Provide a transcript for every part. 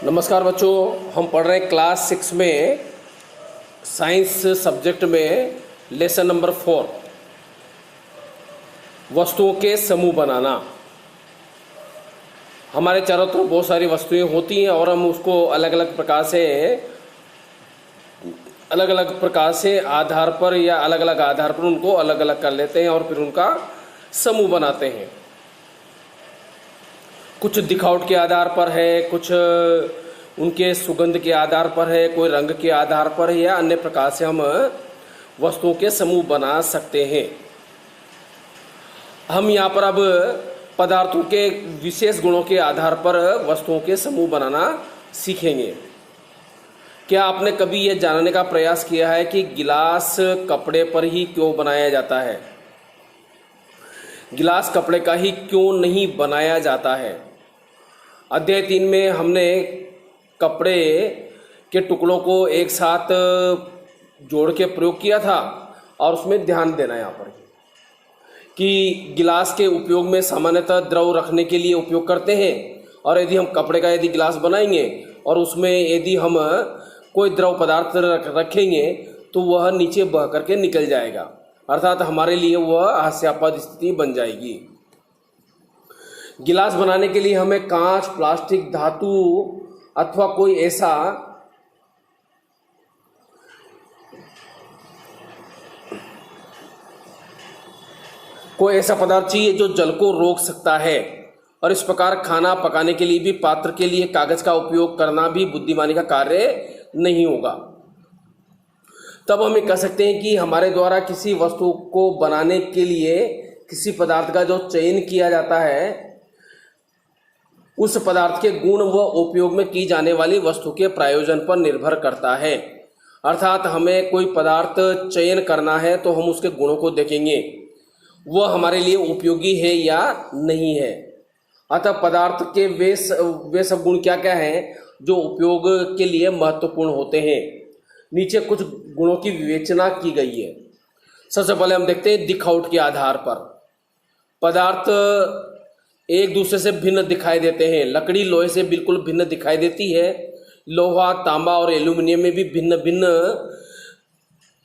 नमस्कार बच्चों, हम पढ़ रहे हैं क्लास 6 में साइंस सब्जेक्ट में लेसन नंबर 4 वस्तुओं के समूह बनाना। हमारे चारों तरफ बहुत सारी वस्तुएं होती हैं और हम उसको अलग अलग प्रकार से आधार पर या अलग अलग आधार पर उनको अलग अलग कर लेते हैं और फिर उनका समूह बनाते हैं। कुछ दिखावट के आधार पर है, कुछ उनके सुगंध के आधार पर है, कोई रंग के आधार पर है या अन्य प्रकार से हम वस्तुओं के समूह बना सकते हैं। हम यहाँ पर अब पदार्थों के विशेष गुणों के आधार पर वस्तुओं के समूह बनाना सीखेंगे। क्या आपने कभी यह जानने का प्रयास किया है कि गिलास कपड़े पर ही क्यों बनाया जाता है? गिलास कपड़े का ही क्यों नहीं बनाया जाता है? अध्याय 3 में हमने कपड़े के टुकड़ों को एक साथ जोड़ के प्रयोग किया था और उसमें ध्यान देना यहाँ पर कि गिलास के उपयोग में सामान्यतः द्रव रखने के लिए उपयोग करते हैं, और यदि हम कपड़े का गिलास बनाएंगे और उसमें यदि हम कोई द्रव पदार्थ रखेंगे तो वह नीचे बह करके निकल जाएगा, अर्थात हमारे लिए वह हास्यास्पद स्थिति बन जाएगी। गिलास बनाने के लिए हमें कांच, प्लास्टिक, धातु अथवा कोई ऐसा पदार्थ चाहिए जो जल को रोक सकता है, और इस प्रकार खाना पकाने के लिए भी पात्र के लिए कागज का उपयोग करना भी बुद्धिमानी का कार्य नहीं होगा। तब हम ये कह सकते हैं कि हमारे द्वारा किसी वस्तु को बनाने के लिए किसी पदार्थ का जो चयन किया जाता है उस पदार्थ के गुण व उपयोग में की जाने वाली वस्तु के प्रयोजन पर निर्भर करता है। अर्थात हमें कोई पदार्थ चयन करना है तो हम उसके गुणों को देखेंगे, वह हमारे लिए उपयोगी है या नहीं है। अतः पदार्थ के वे सब गुण क्या क्या हैं जो उपयोग के लिए महत्वपूर्ण होते हैं। नीचे कुछ गुणों की विवेचना की गई है। सबसे पहले हम देखते हैं दिखावट के आधार पर पदार्थ एक दूसरे से भिन्न दिखाई देते हैं। लकड़ी लोहे से बिल्कुल भिन्न दिखाई देती है। लोहा, तांबा और एल्यूमिनियम में भी भिन्न भिन्न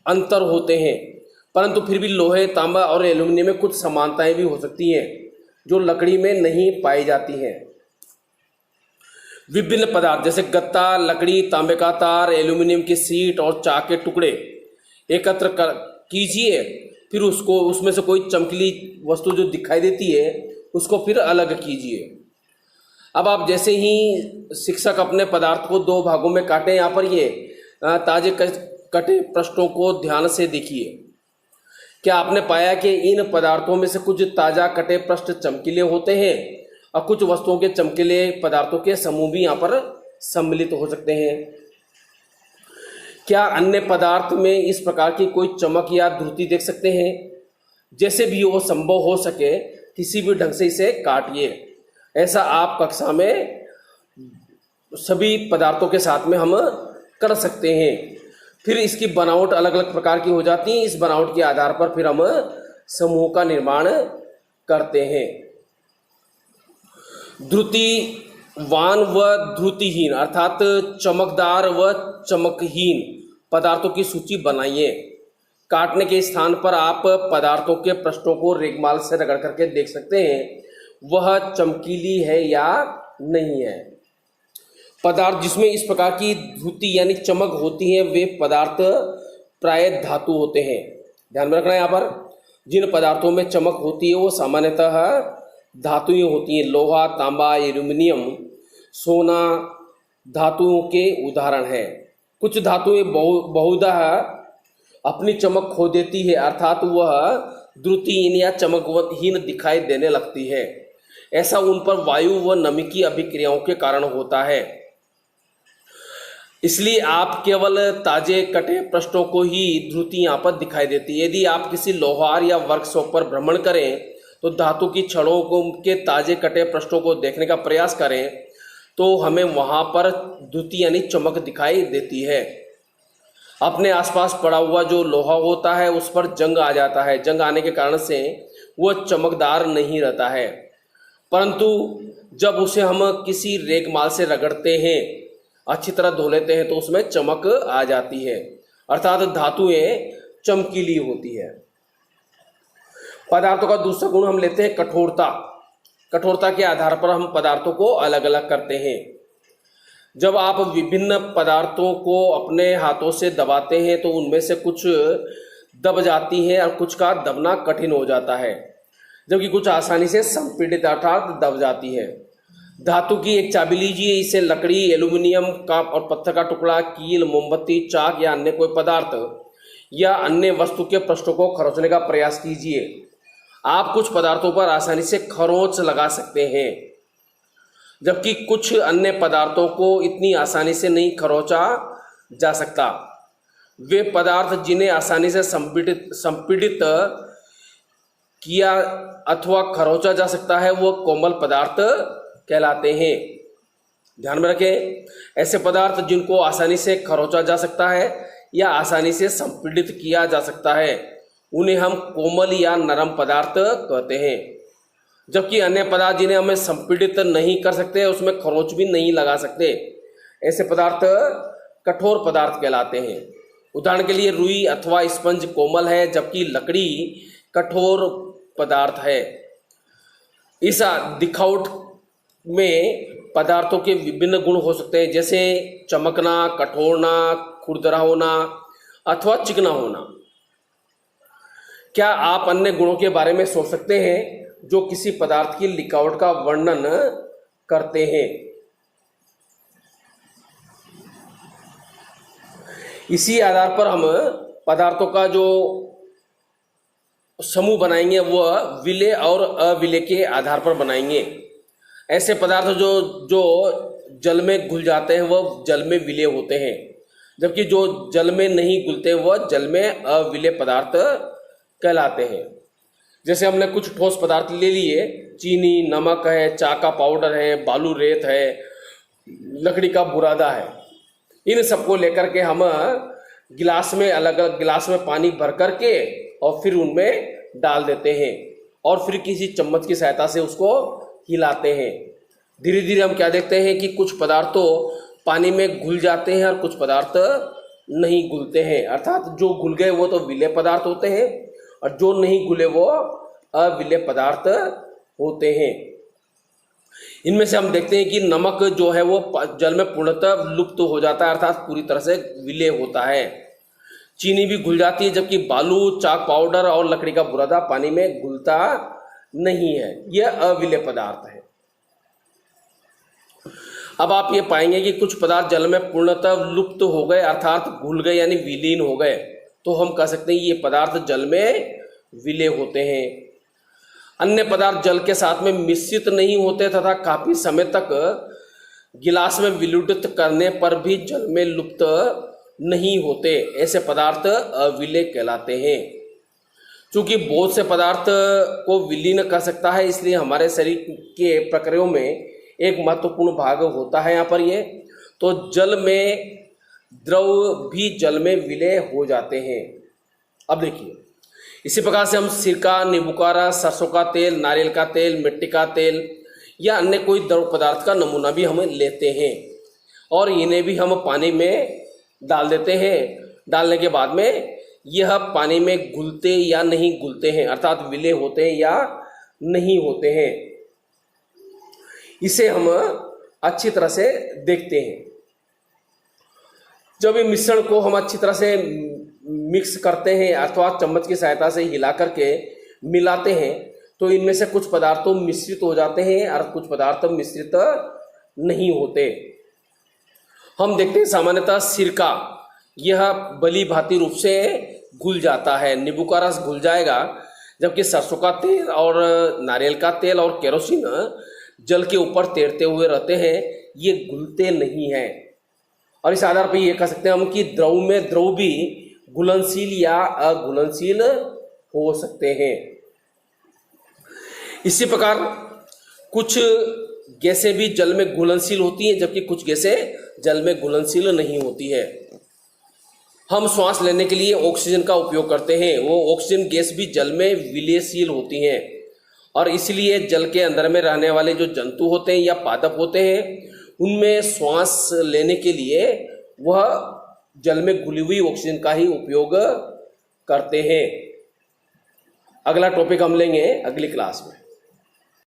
अंतर होते हैं, परंतु फिर भी लोहे, तांबा और एल्यूमिनियम में कुछ समानताएं भी हो सकती हैं जो लकड़ी में नहीं पाई जाती हैं। विभिन्न पदार्थ जैसे गत्ता, लकड़ी, तांबे का तार, एल्यूमिनियम की सीट और चाक के टुकड़े एकत्र कीजिए, फिर उसमें से कोई चमकीली वस्तु जो दिखाई देती है उसको फिर अलग कीजिए। अब आप जैसे ही शिक्षक अपने पदार्थ को 2 भागों में काटे, यहाँ पर ये ताजे कटे पृष्ठों को ध्यान से देखिए। क्या आपने पाया कि इन पदार्थों में से कुछ ताजा कटे पृष्ठ चमकीले होते हैं और कुछ वस्तुओं के चमकीले पदार्थों के समूह भी यहाँ पर सम्मिलित हो सकते हैं? क्या अन्य पदार्थ में इस प्रकार की कोई चमक या ध्रुति देख सकते हैं? जैसे भी वो संभव हो सके किसी भी ढंग से इसे काटिए। ऐसा आप कक्षा में सभी पदार्थों के साथ में हम कर सकते हैं। फिर इसकी बनावट अलग अलग प्रकार की हो जाती है। इस बनावट के आधार पर फिर हम समूह का निर्माण करते हैं। ध्रुतिवान व ध्रुतिहीन अर्थात चमकदार व चमकहीन पदार्थों की सूची बनाइए। काटने के स्थान पर आप पदार्थों के पृष्ठों को रेगमाल से रगड़ करके देख सकते हैं वह चमकीली है या नहीं है। पदार्थ जिसमें इस प्रकार की ध्रुति यानी चमक होती है वे पदार्थ प्राय धातु होते हैं। ध्यान में रखना है यहाँ पर जिन पदार्थों में चमक होती है वो सामान्यतः धातुएं होती हैं। लोहा, तांबा, एल्यूमिनियम, सोना धातुओं के उदाहरण है। कुछ धातुएं बहुधा अपनी चमक खो देती है, अर्थात वह ध्रुतिहीन या चमकहीन दिखाई देने लगती है। ऐसा उन पर वायु व नमी की अभिक्रियाओं के कारण होता है। इसलिए आप केवल ताजे कटे पृष्ठों को ही ध्रुति यहाँ पर दिखाई देती है। यदि आप किसी लोहार या वर्कशॉप पर भ्रमण करें तो धातु की छड़ों के ताजे कटे पृष्ठों को देखने का प्रयास करें तो हमें वहां पर ध्रुति यानी चमक दिखाई देती है। अपने आसपास पड़ा हुआ जो लोहा होता है उस पर जंग आ जाता है। जंग आने के कारण से वह चमकदार नहीं रहता है, परंतु जब उसे हम किसी रेगमाल से रगड़ते हैं अच्छी तरह धो लेते हैं तो उसमें चमक आ जाती है, अर्थात धातुएं चमकीली होती है। पदार्थों का दूसरा गुण हम लेते हैं कठोरता। कठोरता के आधार पर हम पदार्थों को अलग अलग करते हैं। जब आप विभिन्न पदार्थों को अपने हाथों से दबाते हैं तो उनमें से कुछ दब जाती हैं और कुछ का दबना कठिन हो जाता है, जबकि कुछ आसानी से संपीड़ित अर्थात दब जाती है। धातु की एक चाबी लीजिए, इसे लकड़ी, एल्यूमिनियम का और पत्थर का टुकड़ा, कील, मोमबत्ती, चाक या अन्य कोई पदार्थ या अन्य वस्तु के पृष्ठों को खरोंचने का प्रयास कीजिए। आप कुछ पदार्थों पर आसानी से खरोंच लगा सकते हैं, जबकि कुछ अन्य पदार्थों को इतनी आसानी से नहीं खरोंचा जा सकता। वे पदार्थ जिन्हें आसानी से संपीड़ित किया अथवा खरोंचा जा सकता है वो कोमल पदार्थ कहलाते हैं। ध्यान में रखें, ऐसे पदार्थ जिनको आसानी से खरोंचा जा सकता है या आसानी से संपीड़ित किया जा सकता है उन्हें हम कोमल या नरम पदार्थ कहते हैं, जबकि अन्य पदार्थ जिन्हें हमें संपीड़ित नहीं कर सकते, उसमें खरोंच भी नहीं लगा सकते, ऐसे पदार्थ कठोर पदार्थ कहलाते हैं। उदाहरण के लिए रुई अथवा स्पंज कोमल है, जबकि लकड़ी कठोर पदार्थ है। इस दिखावट में पदार्थों के विभिन्न गुण हो सकते हैं, जैसे चमकना, कठोरना, खुरदरा होना अथवा चिकना होना। क्या आप अन्य गुणों के बारे में सोच सकते हैं जो किसी पदार्थ की लिखावट का वर्णन करते हैं? इसी आधार पर हम पदार्थों का जो समूह बनाएंगे वह विलेय और अविलेय के आधार पर बनाएंगे। ऐसे पदार्थ जो जल में घुल जाते हैं वह जल में विलेय होते हैं, जबकि जो जल में नहीं घुलते वह जल में अविलेय पदार्थ कहलाते हैं। जैसे हमने कुछ ठोस पदार्थ ले लिए, चीनी, नमक है, चाय का पाउडर है, बालू रेत है, लकड़ी का बुरादा है। इन सबको लेकर के हम गिलास में अलग अलग गिलास में पानी भर करके और फिर उनमें डाल देते हैं और फिर किसी चम्मच की सहायता से उसको हिलाते हैं। धीरे धीरे हम क्या देखते हैं कि कुछ पदार्थों पानी में घुल जाते हैं और कुछ पदार्थ नहीं घुलते हैं, अर्थात जो घुल गए वो तो विलेय पदार्थ होते हैं और जो नहीं घुले वो अविलेय पदार्थ होते हैं। इनमें से हम देखते हैं कि नमक जो है वो जल में पूर्णतः लुप्त हो जाता है, अर्थात पूरी तरह से विलेय होता है। चीनी भी घुल जाती है, जबकि बालू, चाक पाउडर और लकड़ी का बुरादा पानी में घुलता नहीं है, यह अविलेय पदार्थ है। अब आप ये पाएंगे कि कुछ पदार्थ जल में पूर्णतः लुप्त हो गए, अर्थात घुल गए यानी विलीन हो गए, तो हम कह सकते हैं ये पदार्थ जल में विलेय होते हैं। अन्य पदार्थ जल के साथ में मिश्रित नहीं होते तथा काफी समय तक गिलास में विलुप्त करने पर भी जल में लुप्त नहीं होते, ऐसे पदार्थ अविलेय कहलाते हैं। चूंकि बहुत से पदार्थ को विलीन कर सकता है, इसलिए हमारे शरीर के प्रक्रियाओं में एक महत्वपूर्ण भाग होता है यहाँ पर ये, तो जल में द्रव भी जल में विलेय हो जाते हैं। अब देखिए, इसी प्रकार से हम सिरका, नींबू का रस, सरसों का तेल, नारियल का तेल, मिट्टी का तेल या अन्य कोई द्रव पदार्थ का नमूना भी हम लेते हैं और इन्हें भी हम पानी में डाल देते हैं। डालने के बाद में यह पानी में घुलते या नहीं घुलते हैं, अर्थात विलेय होते हैं या नहीं होते हैं, इसे हम अच्छी तरह से देखते हैं। जब इस मिश्रण को हम अच्छी तरह से मिक्स करते हैं अथवा चम्मच की सहायता से हिला करके मिलाते हैं तो इनमें से कुछ पदार्थ तो मिश्रित हो जाते हैं और कुछ पदार्थ मिश्रित नहीं होते। हम देखते हैं सामान्यतः सिरका यह बली भांति रूप से घुल जाता है, नींबू का रस घुल जाएगा, जबकि सरसों का तेल और नारियल का तेल और केरोसिन जल के ऊपर तैरते हुए रहते हैं, ये घुलते नहीं हैं। और इस आधार पर ये कह सकते हैं हम कि द्रव में द्रव भी घुलनशील या अघुलनशील हो सकते हैं। इसी प्रकार कुछ गैसें भी जल में घुलनशील होती हैं, जबकि कुछ गैसें जल में घुलनशील नहीं होती है। हम श्वास लेने के लिए ऑक्सीजन का उपयोग करते हैं, वो ऑक्सीजन गैस भी जल में विलयशील होती हैं और इसलिए जल के अंदर में रहने वाले जो जंतु होते हैं या पादप होते हैं उनमें श्वास लेने के लिए वह जल में घुली हुई ऑक्सीजन का ही उपयोग करते हैं। अगला टॉपिक हम लेंगे अगली क्लास में।